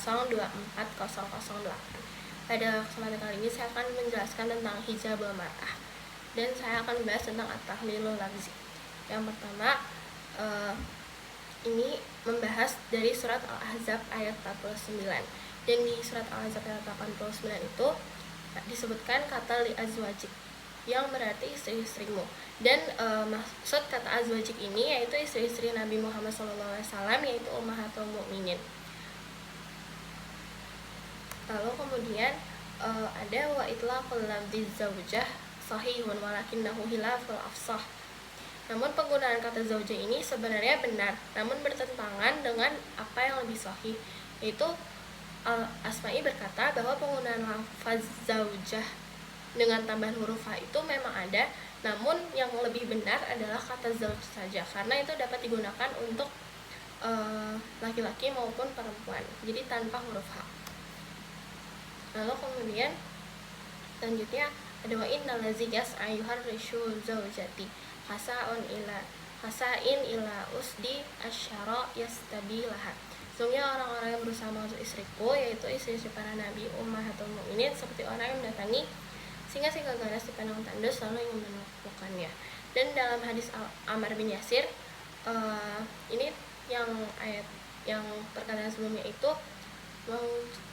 0240008. Pada kesempatan kali ini saya akan menjelaskan tentang hijabul mar'ah, dan saya akan membahas tentang at-tahlilul lafzi. Yang pertama, ini membahas dari surat Al-Ahzab ayat 49. Dan di surat Al-Ahzab ayat 89 itu disebutkan kata li azwajik, yang berarti istri-istrimu. Dan maksud kata azwajik ini yaitu istri-istri Nabi Muhammad SAW, yaitu ummahatul mukminin. Lalu kemudian ada wa itlaqul lafzi zaujah sahihun walakinnahu khilaful afsah. Namun penggunaan kata zaujah ini sebenarnya benar, namun bertentangan dengan apa yang lebih sahih, yaitu Al-Asma'i berkata bahwa penggunaan lafaz zaujah dengan tambahan huruf ha itu memang ada, namun yang lebih benar adalah kata zauj saja, karena itu dapat digunakan untuk laki-laki maupun perempuan, jadi tanpa huruf ha. Lalu kemudian selanjutnya ada wa innal ladzi yas'ayuhar risyu zaujati hasain ila usdi asyara yastabilaha. Sesungguhnya orang-orang yang berusaha mengasuh istriku, yaitu istri-istri para nabi ummahatul mukminin, seperti orang yang mendatangi singa-singa ganas di padang tandus lalu ingin menemukannya. Dan dalam hadis Ammar bin Yasir, ini yang ayat yang perkataan sebelumnya itu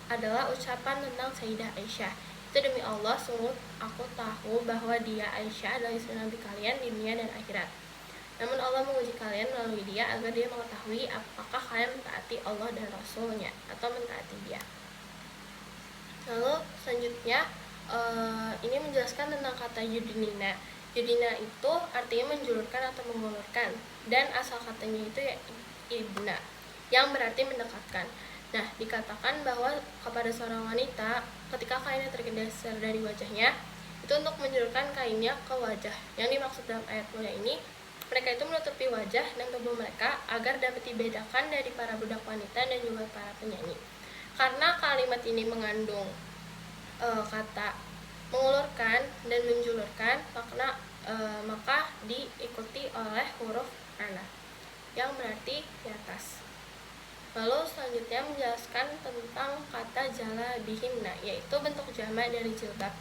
adalah ucapan tentang Sayyidah Aisyah. Itu demi Allah, sungguh aku tahu bahwa dia Aisyah adalah istri Nabi kalian di dunia dan akhirat. Namun Allah menguji kalian melalui dia agar dia mengetahui apakah kalian mentaati Allah dan Rasulnya atau mentaati dia. Lalu selanjutnya ini menjelaskan tentang kata yudnina. Yudnina itu artinya menjulurkan atau mengulurkan, dan asal katanya itu ya ibna, yang berarti mendekatkan. Nah, dikatakan bahwa kepada seorang wanita ketika kainnya tergeser dari wajahnya, itu untuk menjulurkan kainnya ke wajah. Yang dimaksud dalam ayat mulia ini, mereka itu menutupi wajah dan tubuh mereka agar dapat dibedakan dari para budak wanita dan juga para penyanyi. Karena kalimat ini mengandung kata mengulurkan dan menjulurkan, maka diikuti oleh huruf ana, yang berarti di atas. Lalu selanjutnya menjelaskan tentang kata jalabihinna, yaitu bentuk jamak dari jilbab,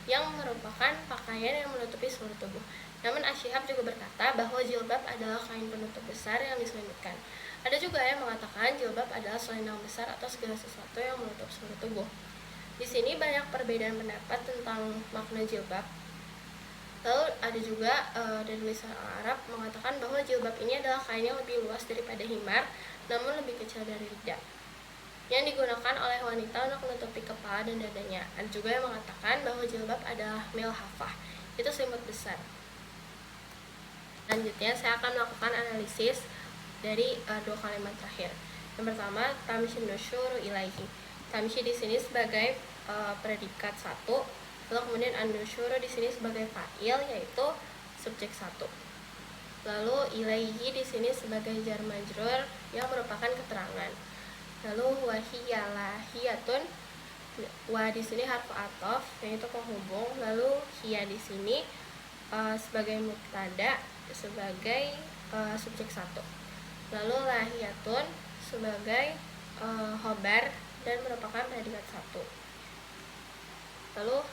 yang merupakan pakaian yang menutupi seluruh tubuh. Namun Asy-Syihab juga berkata bahwa jilbab adalah kain penutup besar yang diselimutkan. Ada juga yang mengatakan jilbab adalah selendang besar atau segala sesuatu yang menutup seluruh tubuh. Di sini banyak perbedaan pendapat tentang makna jilbab. Lalu ada juga dari lisan Arab mengatakan bahwa jilbab ini adalah kain yang lebih luas daripada himar, namun lebih kecil dari lidah, yang digunakan oleh wanita untuk menutupi kepala dan dadanya. Ada juga yang mengatakan bahwa jilbab adalah milhafah, itu selimut besar. Selanjutnya saya akan melakukan analisis dari dua kalimat terakhir. Yang pertama, tamshi nusyuru ilaihi. Tamshi di sini sebagai predikat 1. Lalu kemudian an-nusyuru di sini sebagai fa'il, yaitu subjek 1. Lalu ilaihi di sini sebagai jar majrur yang merupakan keterangan. Lalu wahiyalahiyatun, wa di sini harfu ataf yaitu penghubung. Lalu hiya di sini sebagai mubtada sebagai subjek 1. Lalu lahiyatun sebagai khobar dan merupakan predikat 1. Lalu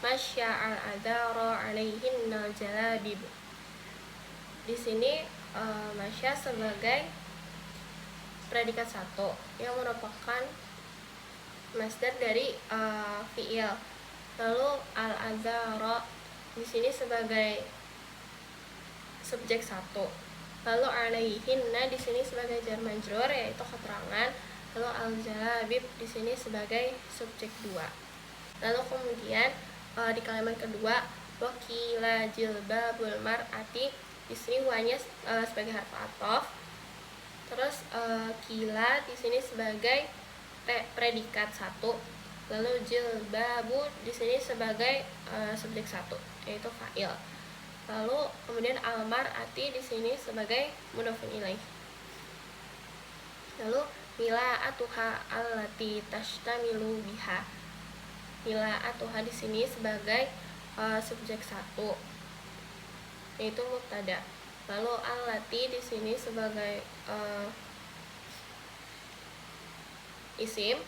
masya'al adara alaihinnal jalabib. Di sini masya sebagai predikat 1 yang merupakan masdar dari fi'il. Lalu al-adara di sini sebagai subjek 1. Lalu alaihinna di sini sebagai jar majrur yaitu keterangan. Lalu al-jalabib di sini sebagai subjek 2. Lalu kemudian di kalimat kedua, wakila jilbabul mar'ati, di sini wanya sebagai harfu ataf. Terus kila di sini sebagai predikat 1. Lalu jilbabu di sini sebagai subjek 1 yaitu fa'il. Lalu kemudian al-mar'ati di sini sebagai mudhofun ilaih. Lalu mila'atuha allati tashtamilu biha. Mila'atuha di sini sebagai subjek 1 yaitu mubtada. Lalu allati di sini sebagai isim.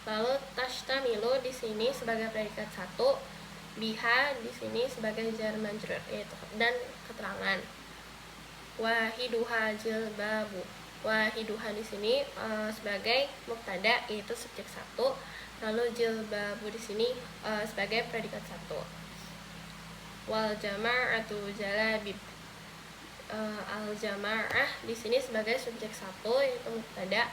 Lalu tashtamilu di sini sebagai predikat satu, biha di sini sebagai jar majrur yaitu dan keterangan. Wahiduha jilbabu. Wahiduha di sini sebagai mubtada yaitu subjek satu, lalu jilbabu di sini sebagai predikat satu. Wal jama'atu jalabib. Al jama'ah di sini sebagai subjek satu yaitu mubtada,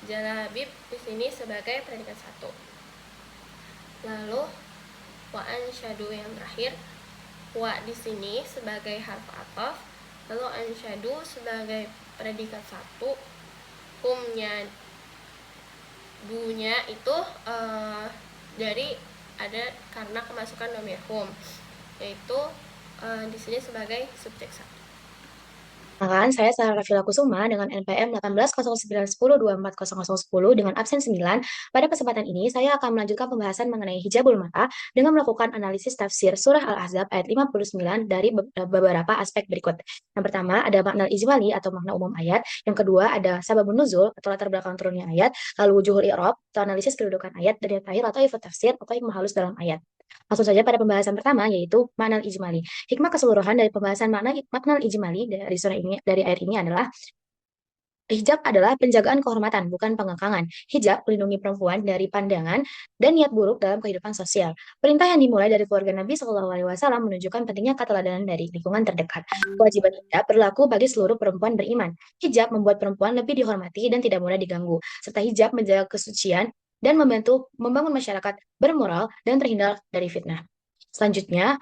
jalabib di sini sebagai predikat satu. Lalu wa ansyadu yang terakhir, wa di sini sebagai harf ataf, lalu ansyadu sebagai predikat satu, humnya dunya itu dari ada karena kemasukan dhamir hum, yaitu di sini sebagai subjek satu. Perkenalkan, saya Sarah Rafila Kusuma dengan NPM 180910240010 dengan absen 9. Pada kesempatan ini, saya akan melanjutkan pembahasan mengenai hijabul mata dengan melakukan analisis tafsir surah Al-Ahzab ayat 59 dari beberapa aspek berikut. Yang pertama, ada makna ijmali atau makna umum ayat. Yang kedua, ada sababun nuzul atau latar belakang turunnya ayat. Lalu wujuhul i'rab atau analisis kedudukan ayat. Dan yang terakhir, atau ifat tafsir atau hikmah halus dalam ayat. Langsung saja pada pembahasan pertama, yaitu makna ijmali. Hikmah keseluruhan dari pembahasan makna ijmali dari surah ini, dari ayat ini adalah hijab adalah penjagaan kehormatan, bukan pengekangan. Hijab melindungi perempuan dari pandangan dan niat buruk dalam kehidupan sosial. Perintah yang dimulai dari keluarga Nabi Shallallahu Alaihi Wasallam menunjukkan pentingnya keteladanan dari lingkungan terdekat. Kewajiban hijab berlaku bagi seluruh perempuan beriman. Hijab membuat perempuan lebih dihormati dan tidak mudah diganggu, serta hijab menjaga kesucian dan membantu membangun masyarakat bermoral dan terhindar dari fitnah. Selanjutnya,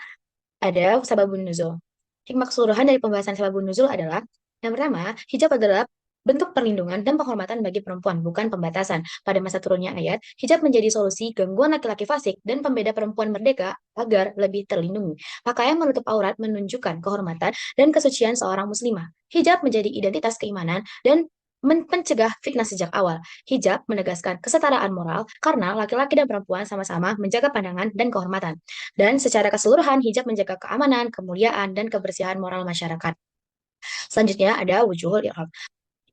ada sababun nuzul. Hikmah keseluruhan dari pembahasan sababun nuzul adalah yang pertama, hijab adalah bentuk perlindungan dan penghormatan bagi perempuan, bukan pembatasan. Pada masa turunnya ayat, hijab menjadi solusi gangguan laki-laki fasik dan pembeda perempuan merdeka agar lebih terlindungi. Pakaian menutup aurat menunjukkan kehormatan dan kesucian seorang muslimah. Hijab menjadi identitas keimanan dan mencegah fitnah sejak awal. Hijab menegaskan kesetaraan moral karena laki-laki dan perempuan sama-sama menjaga pandangan dan kehormatan. Dan secara keseluruhan, hijab menjaga keamanan, kemuliaan, dan kebersihan moral masyarakat. Selanjutnya ada wujuhul i'rab.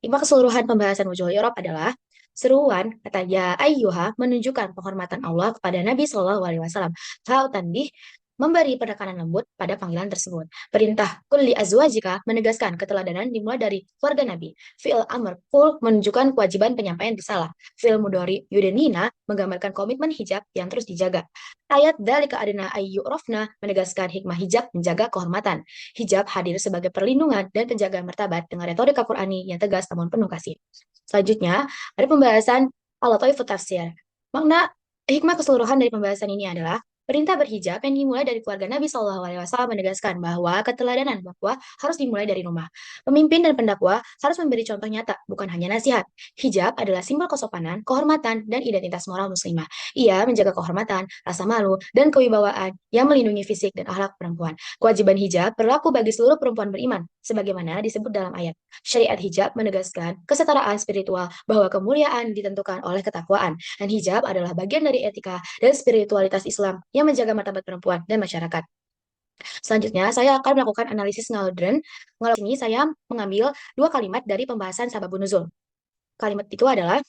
Hikmah keseluruhan pembahasan wujuhul i'rab adalah seruan kata ya ayyuha menunjukkan penghormatan Allah kepada Nabi Shallallahu Alaihi Wasallam. Hal tanbih memberi penekanan lembut pada panggilan tersebut. Perintah kulli azwajika menegaskan keteladanan dimulai dari keluarga Nabi. Fi'il amr kul menunjukkan kewajiban penyampaian risalah. Fi'il mudhari yudenina menggambarkan komitmen hijab yang terus dijaga. Ayat dalika adna ayyurafna menegaskan hikmah hijab menjaga kehormatan. Hijab hadir sebagai perlindungan dan penjagaan martabat dengan retorika Qur'ani yang tegas namun penuh kasih. Selanjutnya, ada pembahasan al-lataifut tafsir. Makna hikmah keseluruhan dari pembahasan ini adalah perintah berhijab yang dimulai dari keluarga Nabi Shallallahu Alaihi Wasallam menegaskan bahwa keteladanan dakwah harus dimulai dari rumah. Pemimpin dan pendakwah harus memberi contoh nyata, bukan hanya nasihat. Hijab adalah simbol kesopanan, kehormatan, dan identitas moral muslimah. Ia menjaga kehormatan, rasa malu, dan kewibawaan yang melindungi fisik dan akhlak perempuan. Kewajiban hijab berlaku bagi seluruh perempuan beriman, sebagaimana disebut dalam ayat. Syariat hijab menegaskan kesetaraan spiritual bahwa kemuliaan ditentukan oleh ketakwaan, dan hijab adalah bagian dari etika dan spiritualitas Islam yang menjaga martabat perempuan dan masyarakat. Selanjutnya, saya akan melakukan analisis ngaldren. Ngaldren ini saya mengambil dua kalimat dari pembahasan sababun nuzul. Kalimat itu adalah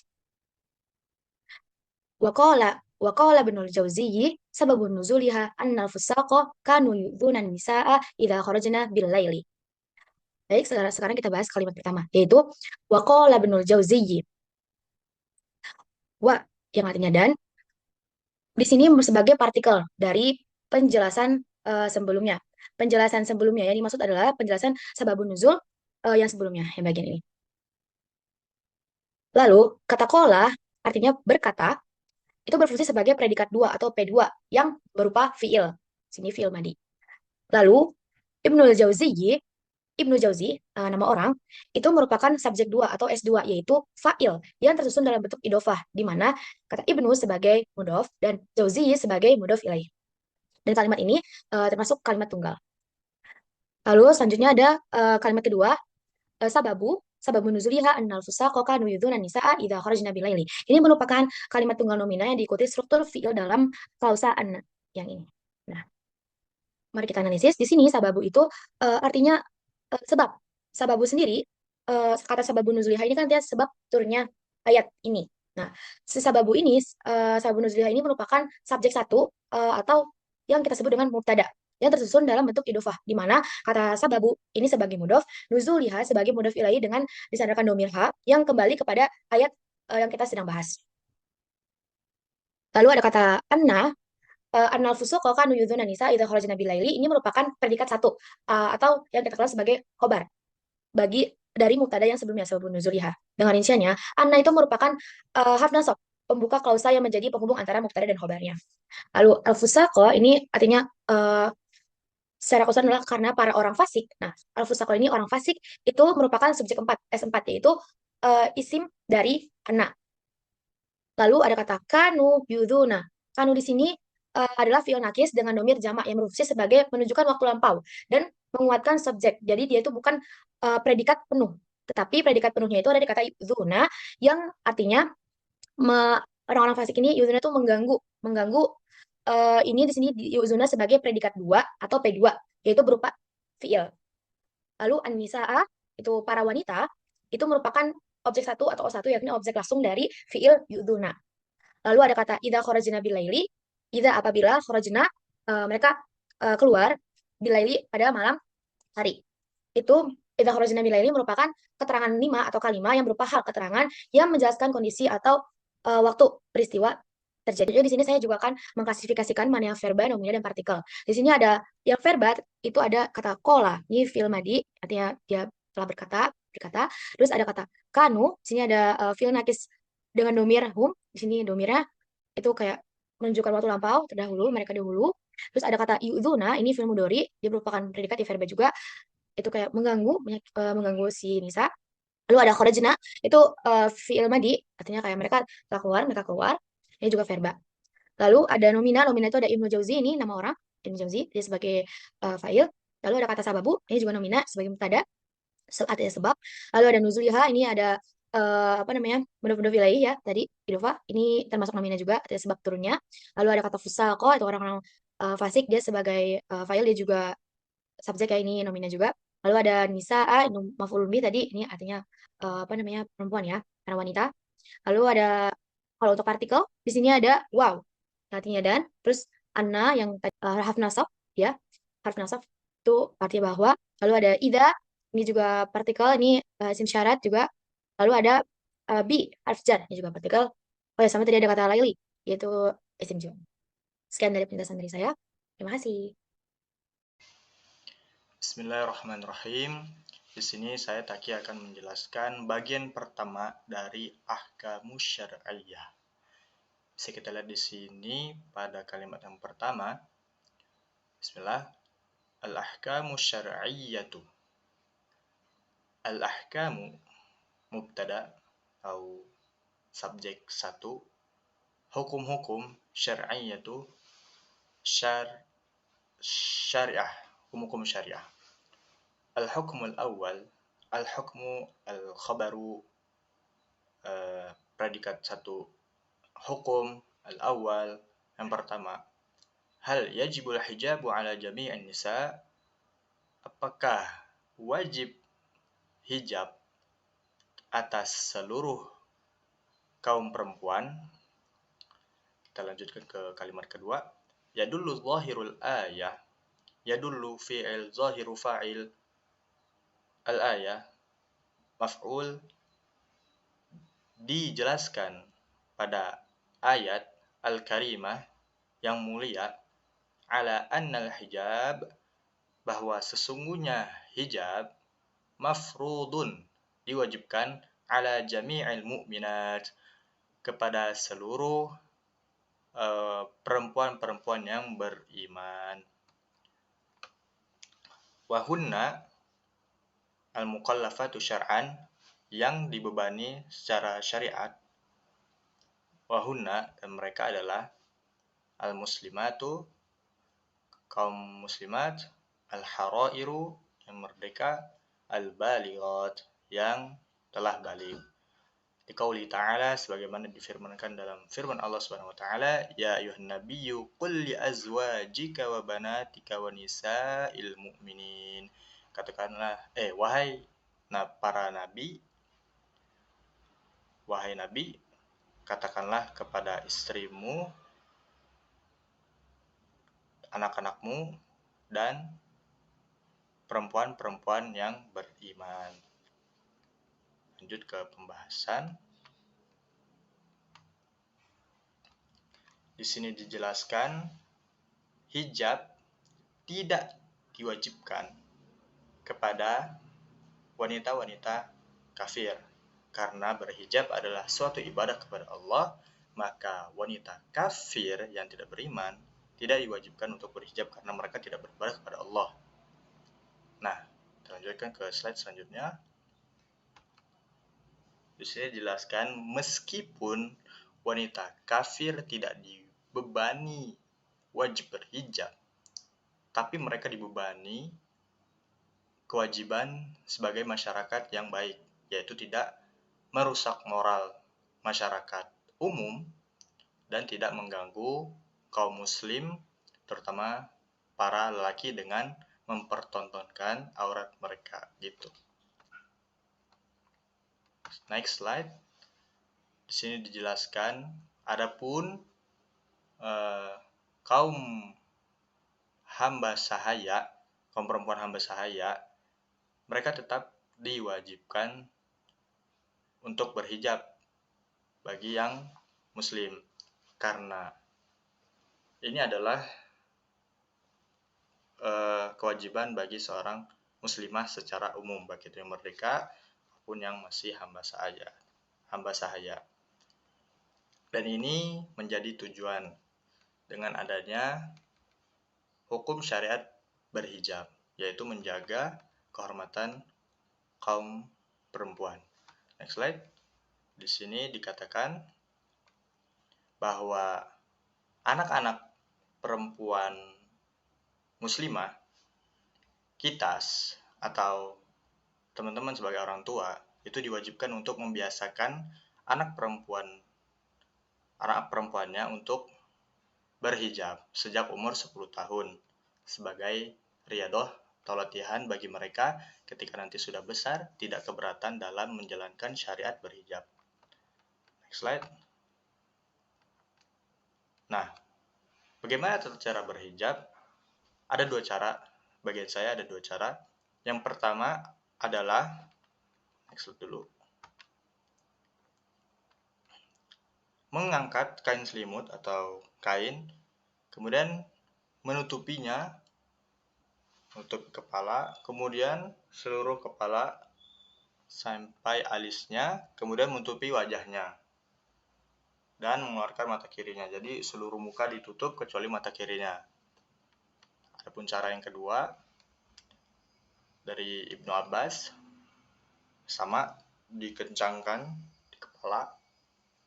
waqala waqala binul jauziyyi sababun nuzuliha annal fusaqa kanu yu'dhuna nisaa idza kharajna bil laili. Baik, sekarang kita bahas kalimat pertama, yaitu waqala binul jauziyyi. Wa yang artinya dan di sini sebagai partikel dari penjelasan sebelumnya. Penjelasan sebelumnya yang dimaksud adalah penjelasan sababun nuzul yang sebelumnya, yang bagian ini. Lalu, kata kola artinya berkata, itu berfungsi sebagai predikat dua atau P2 yang berupa fiil. Sini fiil madi. Lalu, Ibnul Jauzi, Ibnu Jauzi, nama orang, itu merupakan subjek dua atau S2, yaitu fa'il, yang tersusun dalam bentuk idofah, di mana kata Ibnu sebagai mudhof dan Jauzi sebagai mudhof ilaih. Dan kalimat ini termasuk kalimat tunggal. Lalu selanjutnya ada kalimat kedua, sababu nuzuliha annal fusaqa kanu yudhuna nisaa idza kharajna bilaili. Ini merupakan kalimat tunggal nominal yang diikuti struktur fiil dalam klausa anna yang ini. Nah, mari kita analisis. Di sini sababu itu artinya sebab. Sababu sendiri, kata sababu nuzuliha ini kan artinya sebab turunnya ayat ini. Nah, si sababu ini, sababu nuzuliyah ini merupakan subjek satu atau yang kita sebut dengan mubtada yang tersusun dalam bentuk idofah, di mana kata sababu ini sebagai mudhof, nuzuliha sebagai mudhof ilahi dengan disandarkan domir ha yang kembali kepada ayat yang kita sedang bahas. Lalu ada kata anna, annal fusuqa kanu yudhuna nisa idza kharajna bilaili, ini merupakan predikat satu atau yang kita kenal sebagai khobar bagi dari mubtada yang sebelumnya sebelum nuzuliha. Dengan rinciannya, anna itu merupakan harf nasab, pembuka klausa yang menjadi penghubung antara mubtada dan khobarnya. Lalu al-fusaqo ini artinya secara keseluruhan adalah karena para orang fasik. Nah, al-fusaqo ini orang fasik itu merupakan subjek 4 S4 yaitu isim dari anna. Lalu ada kata kanu yuduna. Kanu di sini adalah fi'il nakis dengan domir jamak yang berfungsi sebagai menunjukkan waktu lampau dan menguatkan subjek. Jadi dia itu bukan predikat penuh, tetapi predikat penuhnya itu ada di kata yuduna yang artinya orang-orang fasik ini yuduna itu mengganggu, mengganggu ini di sini yuduna sebagai predikat dua atau P2 yaitu berupa fi'il. Lalu an-nisaa itu para wanita itu merupakan objek satu atau O1 yakni objek langsung dari fi'il yuduna. Lalu ada kata idza kharajna bilaili, idza apabila kharajna mereka keluar bilaili pada malam hari. Itu idza kharajna bilaili merupakan keterangan 5 atau kalimat yang berupa hal keterangan yang menjelaskan kondisi atau waktu peristiwa terjadi. Jadi di sini saya juga akan mengklasifikasikan mana yang verba, nomina, dan partikel. Di sini ada yang verba itu ada kata kola, ini fi'il madi, artinya dia telah berkata. Terus ada kata kanu, di sini ada fi'il nakis dengan domir hum, di sini domirnya itu kayak menunjukkan waktu lampau terdahulu mereka dahulu. Terus ada kata yuzuna, ini fi'il mudhari, dia merupakan predikat ya verba juga, itu kayak mengganggu mengganggu si Nisa. Lalu ada kharajna, itu fi'il madi, artinya kayak mereka keluar, ini juga verba. Lalu ada nomina, nomina itu ada Ibnu Jauzi, ini nama orang Ibnu Jauzi, dia sebagai fa'il. Lalu ada kata sababu, ini juga nomina sebagai mubtada, artinya sebab. Lalu ada nuzuliha, ini ada apa namanya, mudhof ilaih ya tadi idofa, ini termasuk nomina juga artinya sebab turunnya. Lalu ada kata fusaqo, itu orang-orang fasik, dia sebagai fa'il, dia juga subjek ya, ini nomina juga. Lalu ada nisaa, itu maf'ul bih tadi, ini artinya apa namanya, perempuan ya, karena wanita. Lalu ada kalau untuk partikel di sini ada wow, artinya dan. Terus anna yang harf nasab ya, harf nasab itu artinya bahwa. Lalu ada ida, ini juga partikel, ini isim syarat juga. Lalu ada bi, harf jar, ini juga partikel. Oh ya, sama tadi ada kata laili, yaitu isim juga. Sekian dari penjelasan dari saya. Terima kasih. Bismillahirrahmanirrahim. Di sini saya Taki akan menjelaskan bagian pertama dari ahkamus syar'iyyah. Bisa kita lihat di sini pada kalimat yang pertama. Bismillah. Al-ahkamu syar'iyyatu. Al-ahkamu mubtada atau subjek satu. Hukum-hukum syar'iyyatu syariah. Hukum-hukum syariah. Al-hukmul awal, al-hukmu al-khabaru, predikat satu, hukum al-awal, yang pertama. Hal yajibul hijabu ala jami'in nisa, apakah wajib hijab atas seluruh kaum perempuan? Kita lanjutkan ke kalimat kedua. Yadullu zahirul ayah, yadullu fi'il zahiru fa'il, al-ayah maf'ul, dijelaskan pada ayat al-karimah yang mulia, ala annal hijab, bahwa sesungguhnya hijab mafrudun, diwajibkan, ala jami'il mu'minat, kepada seluruh perempuan-perempuan yang beriman. Wahunna al-mukallafatu syar'an, yang dibebani secara syariat. Wahunna, dan mereka adalah al-muslimatu, kaum muslimat, al-harairu, yang merdeka, al-balighat, yang telah baligh. Di qauli ta'ala, sebagaimana difirmankan dalam firman Allah Subhanahu wa taala, ya ayuhan nabiyyu qul li azwajika wa banatika wa nisa'il mu'minin. Katakanlah, wahai para nabi, wahai nabi, katakanlah kepada istrimu, anak-anakmu, dan perempuan-perempuan yang beriman. Lanjut ke pembahasan. Di sini dijelaskan hijab tidak diwajibkan kepada wanita-wanita kafir. Karena berhijab adalah suatu ibadah kepada Allah, maka wanita kafir yang tidak beriman tidak diwajibkan untuk berhijab karena mereka tidak beribadah kepada Allah. Nah, kita lanjutkan ke slide selanjutnya. Di sini dijelaskan meskipun wanita kafir tidak dibebani wajib berhijab, tapi mereka dibebani kewajiban sebagai masyarakat yang baik, yaitu tidak merusak moral masyarakat umum dan tidak mengganggu kaum muslim, terutama para lelaki dengan mempertontonkan aurat mereka gitu. Next slide. Di sini dijelaskan adapun kaum hamba sahaya, kaum perempuan hamba sahaya, mereka tetap diwajibkan untuk berhijab bagi yang muslim, karena ini adalah kewajiban bagi seorang muslimah secara umum, baik itu yang merdeka maupun yang masih hamba sahaya. Dan ini menjadi tujuan dengan adanya hukum syariat berhijab, yaitu menjaga kehormatan kaum perempuan. Next slide. Di sini dikatakan bahwa anak-anak perempuan muslimah, kitas atau teman-teman sebagai orang tua itu diwajibkan untuk membiasakan anak perempuannya untuk berhijab sejak umur 10 tahun sebagai riyadah atau latihan bagi mereka ketika nanti sudah besar tidak keberatan dalam menjalankan syariat berhijab. Next slide. Nah, bagaimana cara berhijab? Ada dua cara, bagian saya ada dua cara. Yang pertama adalah, next slide dulu, mengangkat kain selimut atau kain, kemudian menutupinya, menutup kepala, kemudian seluruh kepala sampai alisnya, kemudian menutupi wajahnya dan mengeluarkan mata kirinya. Jadi seluruh muka ditutup kecuali mata kirinya. Adapun cara yang kedua dari Ibnu Abbas, sama, dikencangkan di kepala,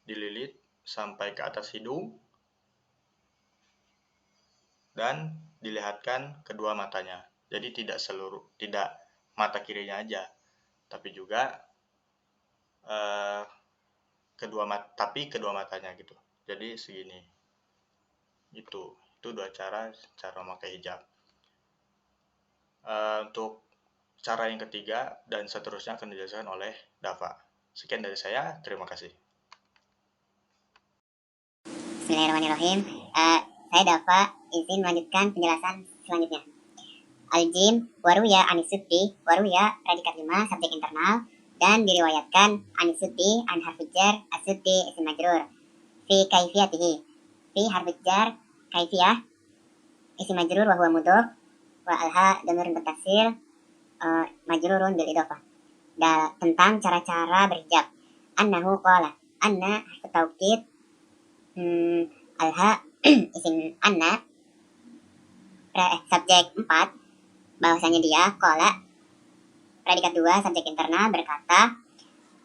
dililit sampai ke atas hidung, dan dilihatkan kedua matanya. Jadi tidak mata kirinya aja, tapi juga kedua matanya gitu. Jadi segini. Itu dua cara memakai hijab. Untuk cara yang ketiga dan seterusnya akan dijelaskan oleh Dafa. Sekian dari saya, terima kasih. Bismillahirrahmanirrahim. Saya Dafa izin melanjutkan penjelasan selanjutnya. Al-Jim, waruya anisuddi, waruya predikat 5, subjek internal, dan diriwayatkan anisuddi an harfujar asuddi isim majrur fi kaifiyatihi, fi harfujar kaifiyah isim majrur wa huwa mudhof wa alha dhamirun bertaksir majrurun bil idhofah. Tentang cara-cara berhijab. Annahu qala, anna harfu taukid, alha isim anna, subjek 4, bahwasanya dia qala predikat 2 subjek internal berkata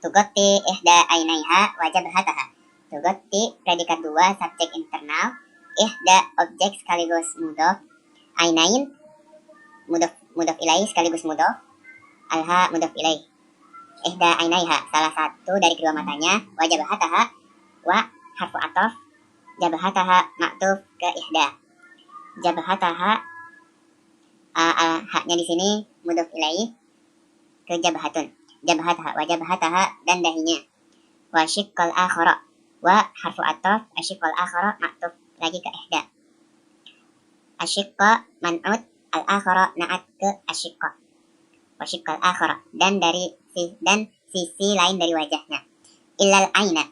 tugatti ihda ainaiha wajabhataha. Tugatti predikat 2 subjek internal, ihda objek sekaligus mudhof, ainain mudhof ilaih sekaligus mudhof, alha mudhof ilaih. Ihda ainaiha salah satu dari kedua matanya, wajabhataha wa harfu atof, jabhataha maktuf ke ihda. Jabhataha haknya di sini mudhof ilaih ke jabhatun. Jabhataha wa jabhataha dan dahinya. Wa syiqqal akhara Wa harfu ataf asyiqqal akhara ma'tuf lagi ke ihda. Asyiqqa man'ut, al-akhara na'at ke asyiqqa. Wa syiqqal akhara, dan sisi lain dari wajahnya. Illal aina,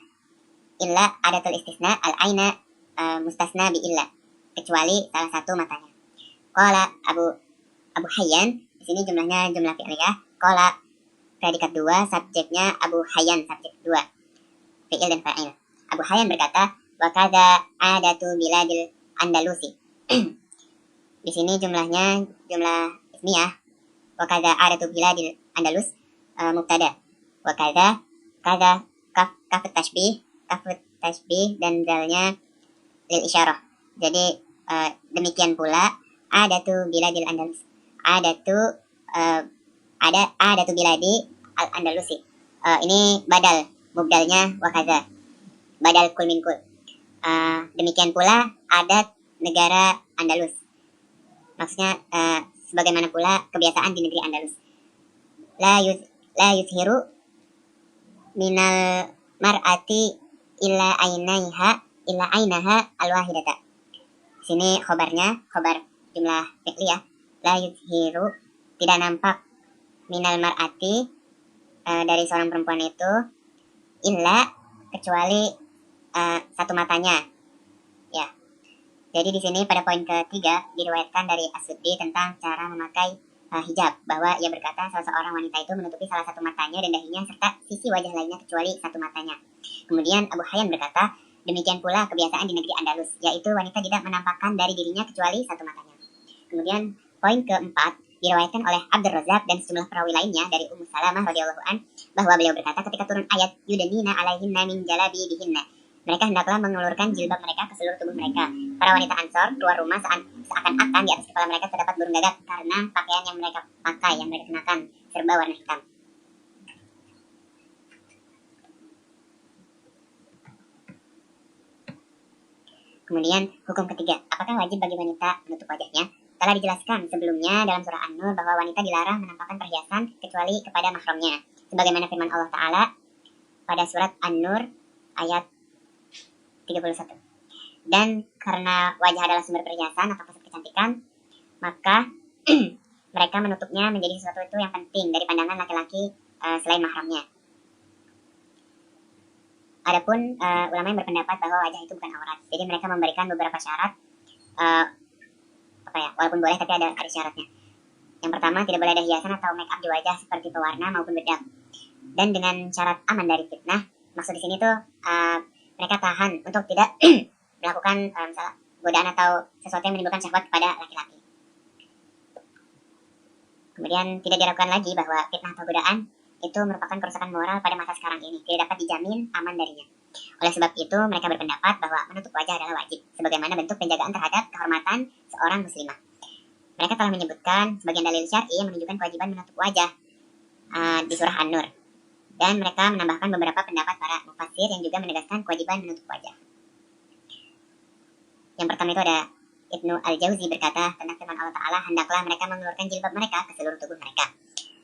illa adatul istisna, al aina mustasna bi illa, kecuali salah satu matanya. Qala Abu Hayyan, di sini jumlahnya jumlah fi'liyah. Qala predikat 2, subjeknya Abu Hayyan, subjek 2, fi'il dan fa'il. Abu Hayyan berkata, wa kadza adatu biladil Andalusi. Di sini jumlahnya jumlah ismiyah. Wa kadza adatu biladil Andalus, mubtada. Wa kadza kaf tasbih dan dalnya lil isyarah. Jadi demikian pula adatu biladil Andalus. Adatu biladi al Andalusi. Ini badal, mubdalnya wa kadza. Badal kul min kul. Demikian pula adat negara Andalus. Maksudnya sebagaimana pula kebiasaan di negeri Andalus. La yuzhiru minal mar'ati illa ainaha al-wahidata. Sini khobarnya, khobar jumlah fi'liyah. La yuzhiru, tidak nampak, minal mar'ati, dari seorang perempuan itu, illa, kecuali satu matanya. Ya. Jadi di sini pada poin ketiga diriwayatkan dari As-Suddi tentang cara memakai hijab, bahwa ia berkata seorang wanita itu menutupi salah satu matanya dan dahinya serta sisi wajah lainnya kecuali satu matanya. Kemudian Abu Hayyan berkata, demikian pula kebiasaan di negeri Andalus, yaitu wanita tidak menampakkan dari dirinya kecuali satu matanya. Kemudian poin keempat diriwayatkan oleh Abdur Razzaq dan sejumlah perawi lainnya dari Ummu Salamah radhiyallahu an, bahwa beliau berkata ketika turun ayat yudanina alaihinna min jalabibihinna, mereka hendaklah mengulurkan jilbab mereka ke seluruh tubuh mereka. Para wanita Ansor keluar rumah seakan-akan di atas kepala mereka terdapat burung gagak karena pakaian yang mereka pakai, yang mereka kenakan, serba warna hitam. Kemudian hukum ketiga, apakah wajib bagi wanita menutup wajahnya? Telah dijelaskan sebelumnya dalam surah An-Nur bahwa wanita dilarang menampakkan perhiasan kecuali kepada mahramnya, sebagaimana firman Allah Ta'ala pada surat An-Nur ayat 31. Dan karena wajah adalah sumber perhiasan atau pusat kecantikan, maka mereka menutupnya menjadi sesuatu itu yang penting dari pandangan laki-laki selain mahramnya. Adapun ulama yang berpendapat bahwa wajah itu bukan aurat, jadi mereka memberikan beberapa syarat, walaupun boleh tapi ada syaratnya. Yang pertama, tidak boleh ada hiasan atau make up di wajah seperti pewarna maupun bedak, dan dengan syarat aman dari fitnah. Maksud di sini tuh mereka tahan untuk tidak melakukan misalnya godaan atau sesuatu yang menimbulkan syahwat kepada laki-laki. Kemudian tidak diragukan lagi bahwa fitnah atau godaan itu merupakan kerusakan moral pada masa sekarang ini, tidak dapat dijamin aman darinya. Oleh sebab itu mereka berpendapat bahwa menutup wajah adalah wajib, sebagaimana bentuk penjagaan terhadap kehormatan seorang muslimah. Mereka telah menyebutkan sebagian dalil syar'i yang menunjukkan kewajiban menutup wajah di surah An-Nur. Dan mereka menambahkan beberapa pendapat para mufassir yang juga menegaskan kewajiban menutup wajah. Yang pertama itu ada Ibnu Al-Jauzi berkata tentang firman Allah Ta'ala, hendaklah mereka mengeluarkan jilbab mereka ke seluruh tubuh mereka.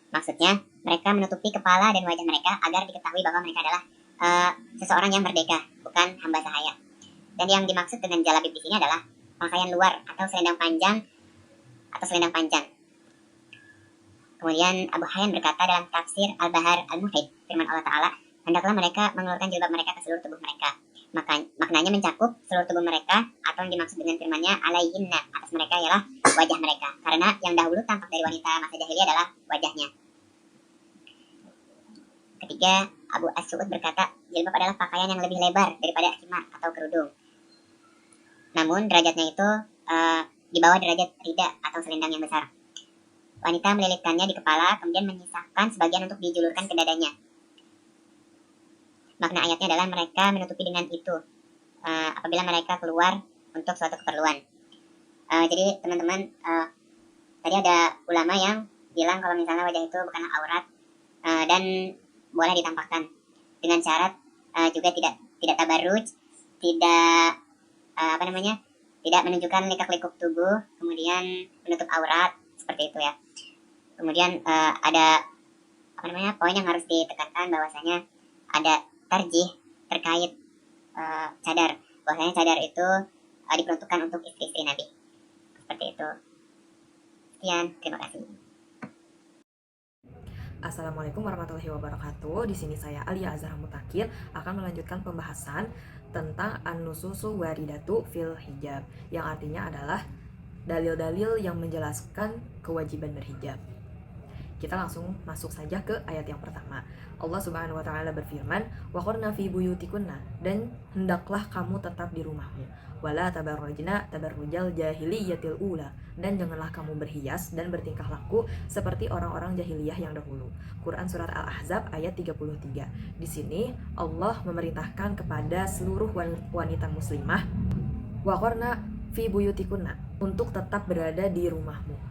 Maksudnya, mereka menutupi kepala dan wajah mereka agar diketahui bahwa mereka adalah seseorang yang merdeka, bukan hamba sahaya. Dan yang dimaksud dengan jalabib di sini adalah pakaian luar atau selendang panjang. Kemudian Abu Hayyan berkata dalam tafsir Al-Bahar Al-Muhid, firman Allah Ta'ala, hendaklah mereka mengeluarkan jilbab mereka ke seluruh tubuh mereka. Maknanya mencakup seluruh tubuh mereka, atau yang dimaksud dengan firmannya alaihinna, atas mereka ialah wajah mereka, karena yang dahulu tampak dari wanita masa jahiliyah adalah wajahnya. Ketiga, Abu As-Su'ud berkata jilbab adalah pakaian yang lebih lebar daripada khimar atau kerudung, namun derajatnya itu di bawah derajat rida atau selendang yang besar. Wanita melilitkannya di kepala, kemudian menyisakan sebagian untuk dijulurkan ke dadanya. Makna ayatnya adalah mereka menutupi dengan itu apabila mereka keluar untuk suatu keperluan. Jadi teman-teman, tadi ada ulama yang bilang kalau misalnya wajah itu bukanlah aurat dan boleh ditampakkan dengan syarat juga tidak tabarruj, tidak tidak menunjukkan likak-likuk tubuh, kemudian menutup aurat seperti itu ya. Kemudian ada poin yang harus ditekankan bahwasanya ada tarjih terkait cadar. Bahwasanya cadar itu diperuntukkan untuk istri-istri Nabi. Seperti itu. Sekian, terima kasih. Assalamualaikum warahmatullahi wabarakatuh. Di sini saya Alia Azhar Mutakir akan melanjutkan pembahasan tentang an-nususu waridatu fil hijab, yang artinya adalah dalil-dalil yang menjelaskan kewajiban berhijab. Kita langsung masuk saja ke ayat yang pertama. Allah Subhanahu wa taala berfirman, "Wa qurna fi buyutikunna," dan hendaklah kamu tetap di rumahmu. "Wala tabarrajna tabarrujal jahiliyatil ula," dan janganlah kamu berhias dan bertingkah laku seperti orang-orang jahiliyah yang dahulu. Quran surat Al-Ahzab ayat 33. Di sini Allah memerintahkan kepada seluruh wanita muslimah, "Wa qurna fi buyutikunna," untuk tetap berada di rumahmu.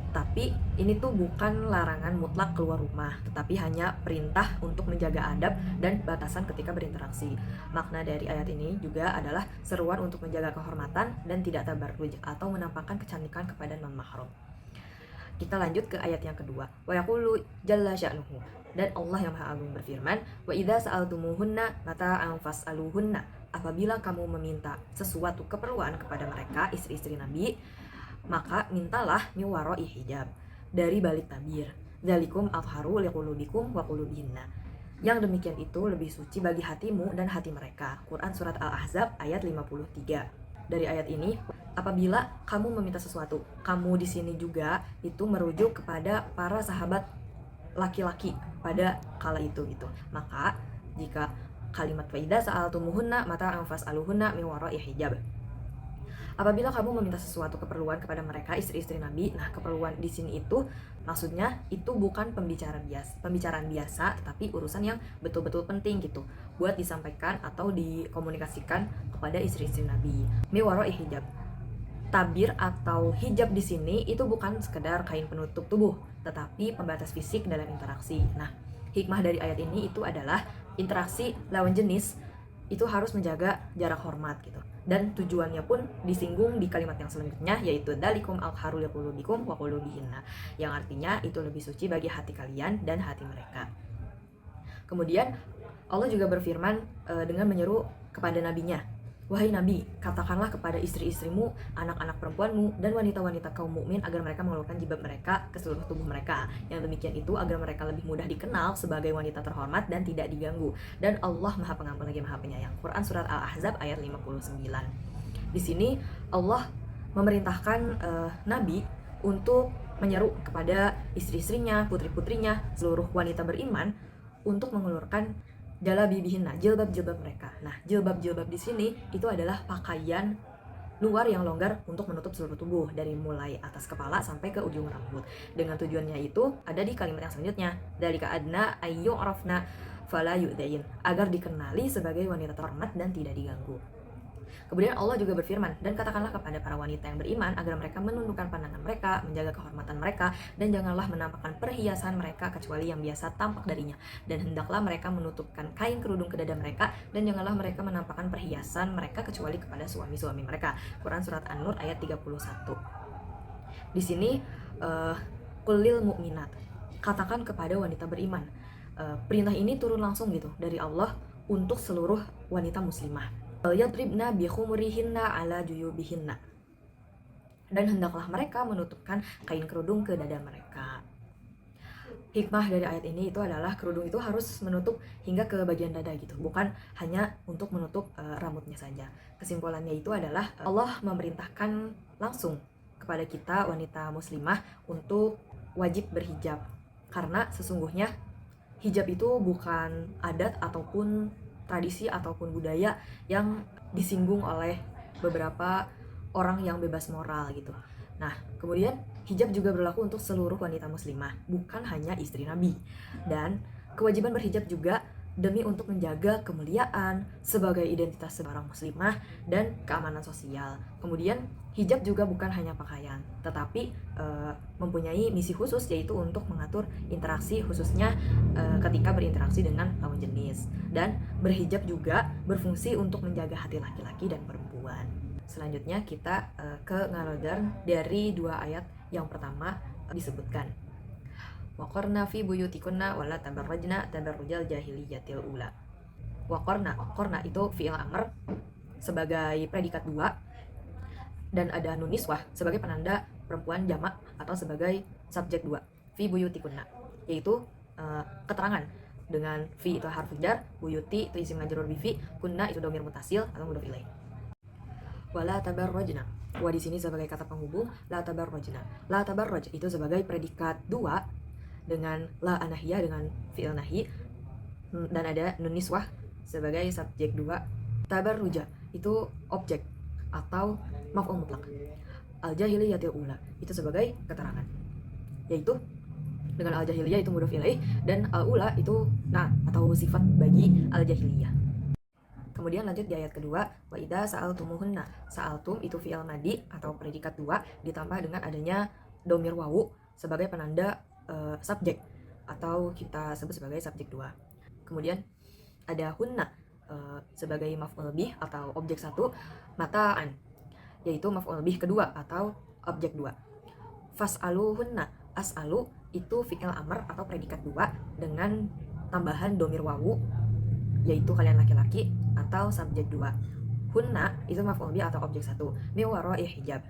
Tapi ini tuh bukan larangan mutlak keluar rumah, tetapi hanya perintah untuk menjaga adab dan batasan ketika berinteraksi. Makna dari ayat ini juga adalah seruan untuk menjaga kehormatan dan tidak tabarruj atau menampakkan kecantikan kepada non-mahram. Kita lanjut ke ayat yang kedua. Wa yaqulu jalla sya'nuhu, dan Allah yang Maha Agung berfirman, "Wa idza sa'altumuhunna mata'an fas'aluhunna," apabila kamu meminta sesuatu keperluan kepada mereka, istri-istri Nabi, maka mintalah min wara'i hijab, dari balik tabir. Dzalikum afharu liqulubikum wa qulubihinna. Yang demikian itu lebih suci bagi hatimu dan hati mereka. Quran surat Al-Ahzab ayat 53. Dari ayat ini, apabila kamu meminta sesuatu, kamu di sini juga itu merujuk kepada para sahabat laki-laki pada kala itu gitu. Maka jika kalimat faida sa'altumuhunna mata'an fas'aluhunna min wara'i hijab, apabila kamu meminta sesuatu keperluan kepada mereka, istri-istri Nabi, nah keperluan di sini itu maksudnya itu bukan pembicaraan biasa, tetapi urusan yang betul-betul penting gitu, buat disampaikan atau dikomunikasikan kepada istri-istri Nabi. Miwara'i hijab. Tabir atau hijab di sini itu bukan sekedar kain penutup tubuh, tetapi pembatas fisik dalam interaksi. Nah, hikmah dari ayat ini itu adalah interaksi lawan jenis itu harus menjaga jarak hormat gitu. Dan tujuannya pun disinggung di kalimat yang selanjutnya, yaitu dalikum al-haru liqulubikum wa qulubihinna, yang artinya itu lebih suci bagi hati kalian dan hati mereka. Kemudian Allah juga berfirman dengan menyeru kepada nabinya, "Wahai Nabi, katakanlah kepada istri-istrimu, anak-anak perempuanmu, dan wanita-wanita kaum mukmin agar mereka mengeluarkan jilbab mereka ke seluruh tubuh mereka." Yang demikian itu agar mereka lebih mudah dikenal sebagai wanita terhormat dan tidak diganggu. Dan Allah Maha Pengampun lagi Maha Penyayang. Quran surat Al-Ahzab ayat 59. Di sini Allah memerintahkan Nabi untuk menyeru kepada istri-istrinya, putri-putrinya, seluruh wanita beriman untuk mengeluarkan jalabibihinna, jilbab-jilbab mereka. Nah, jilbab-jilbab di sini itu adalah pakaian luar yang longgar untuk menutup seluruh tubuh dari mulai atas kepala sampai ke ujung rambut. Dengan tujuannya itu ada di kalimat yang selanjutnya, dzalika adna ayyu'rafna fala yu'dain, agar dikenali sebagai wanita terhormat dan tidak diganggu. Kemudian Allah juga berfirman, "Dan katakanlah kepada para wanita yang beriman agar mereka menundukkan pandangan mereka, menjaga kehormatan mereka, dan janganlah menampakkan perhiasan mereka kecuali yang biasa tampak darinya. Dan hendaklah mereka menutupkan kain kerudung ke dada mereka, dan janganlah mereka menampakkan perhiasan mereka kecuali kepada suami-suami mereka." Quran surat An-Nur ayat 31. Di sini kulil mukminat, katakan kepada wanita beriman. Perintah ini turun langsung gitu dari Allah untuk seluruh wanita muslimah. Yadribna bi khumurihinna ala juyubihinna, dan hendaklah mereka menutupkan kain kerudung ke dada mereka. Hikmah dari ayat ini itu adalah kerudung itu harus menutup hingga ke bagian dada gitu, bukan hanya untuk menutup rambutnya saja. Kesimpulannya itu adalah Allah memerintahkan langsung kepada kita wanita muslimah untuk wajib berhijab, karena sesungguhnya hijab itu bukan adat ataupun tradisi ataupun budaya yang disinggung oleh beberapa orang yang bebas moral gitu. Nah, kemudian hijab juga berlaku untuk seluruh wanita muslimah, bukan hanya istri Nabi. Dan kewajiban berhijab juga demi untuk menjaga kemuliaan sebagai identitas seorang muslimah dan keamanan sosial. Kemudian hijab juga bukan hanya pakaian, tetapi mempunyai misi khusus, yaitu untuk mengatur interaksi khususnya ketika berinteraksi dengan lawan jenis. Dan berhijab juga berfungsi untuk menjaga hati laki-laki dan perempuan. Selanjutnya kita ke ngaradar dari dua ayat yang pertama disebutkan. Waqarna fi buyutikunna wala tabarrajna tabarrujal jahiliyatil ula. wa qorna itu fi'il amr sebagai predikat 2, dan ada nun niswah sebagai penanda perempuan jamak atau sebagai subjek 2, fi buyutikunna, yaitu keterangan dengan fi itu harfu jar, buyuti itu isim majrur bi fi, kunna itu dhamir mutasil atau mudhof ilaih. Wala tabarrajna, wa di sini sebagai kata penghubung, la tabarrajna. La tabarraj itu sebagai predikat 2 dengan la anahiyah dengan fi'il nahi, dan ada nun niswah sebagai subjek 2. Tabarruja itu objek atau maf'ul mutlak. Al-jahiliyatil ula itu sebagai keterangan, yaitu dengan al-jahiliyah itu mudhof ilaih dan al-ula itu atau sifat bagi al-jahiliyah. Kemudian lanjut di ayat kedua, wa idza sa'altumuhunna. Sa'altum itu fi'il madi atau predikat 2 ditambah dengan adanya dhamir wawu sebagai penanda subjek atau kita sebut sebagai subjek 2. Kemudian ada hunna sebagai maf'ul bih atau objek 1, mata'an yaitu maf'ul bih kedua atau objek 2. Fas'aluhunna, as'alu itu fi'il amr atau predikat 2 dengan tambahan dhamir wawu yaitu kalian laki-laki atau subjek 2. Hunna itu maf'ul bih atau objek 1, min wara'i hijab.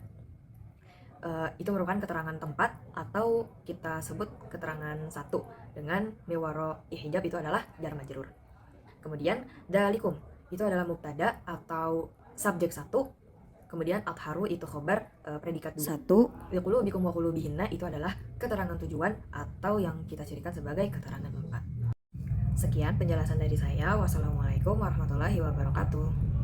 Itu merupakan keterangan tempat atau kita sebut keterangan 1 dengan min wara'i hijab itu adalah jar majrur. Kemudian dalikum itu adalah mubtada atau subjek 1. Kemudian atharu itu khobar predikat 2. Yaqulu bikum wa qulu bihinna itu adalah keterangan tujuan atau yang kita cirikan sebagai keterangan 4. Sekian penjelasan dari saya. Wassalamualaikum warahmatullahi wabarakatuh.